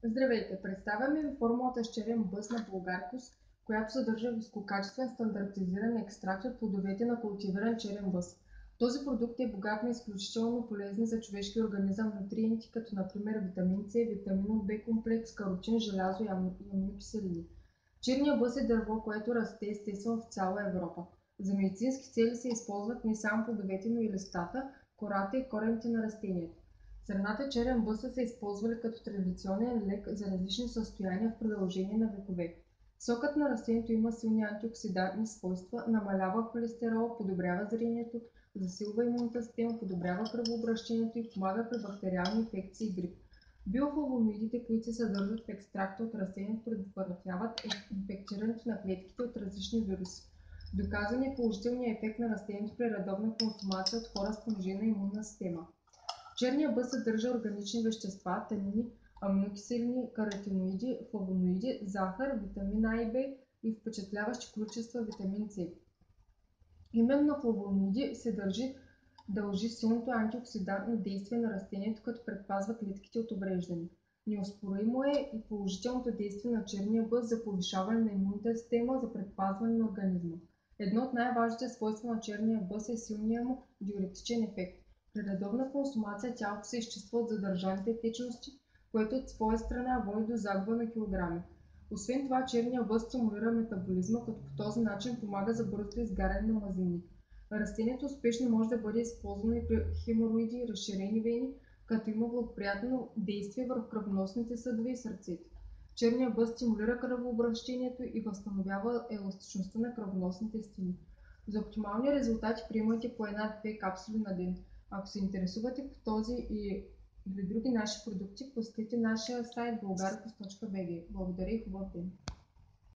Здравейте! Представяме ви формулата с черен бъз на Булгаркус, която съдържа висококачествен стандартизиран екстракт от плодовете на култивиран черен бъз. Този продукт е богат на изключително полезни за човешкия организъм нутриенти, като например витамин С, витаминов Б комплекс, каротин, желязо и аминокиселини. Черният бъз е дърво, което расте естествено в цяла Европа. За медицински цели се използват не само плодовете, но и листата, кората и корените на растението. Зърната черен бъс са се използвали като традиционен лек за различни състояния в продължение на векове. Сокът на растението има силни антиоксидантни свойства, намалява холестерола, подобрява зрението, засилва имунната система, подобрява кръвообращението и помага при бактериални инфекции и грип. Биофлавоноидите, които се съдържат в екстракта от растението, предотвратяват инфектирането на клетките от различни вируси. Доказан е положителният ефект на растението при редовна консумация от хора с понижена имунна система. Черният бъз съдържа органични вещества, танини, аминокиселини, каротиноиди, флавоноиди, захар, витамин А и Б и впечатляващи количества витамин С. Именно на флавоноиди се дължи силното антиоксидантно действие на растението, като предпазва клетките от увреждане. Неоспоримо е и положителното действие на черния бъз за повишаване на имунната система, за предпазване на организма. Едно от най-важните свойства на черния бъз е силният му диуретичен ефект. При редовна консумация тялото се изчиства от задържаните течности, което от своя страна води до загуба на килограми. Освен това, черният бъз стимулира метаболизма, като по този начин помага за бързото изгаряне на мазнини. Растението успешно може да бъде използвано и при хемороиди и разширени вени, като има благоприятно действие върху кръвоносните съдове и сърцето. Черният бъз стимулира кръвообращението и възстановява еластичността на кръвоносните стени. За оптимални резултати приемайте по 1-2 капсули на ден. Ако се интересувате по този или други наши продукти, посетете нашия сайт bulgaricos.bg. Благодаря и хубав ден!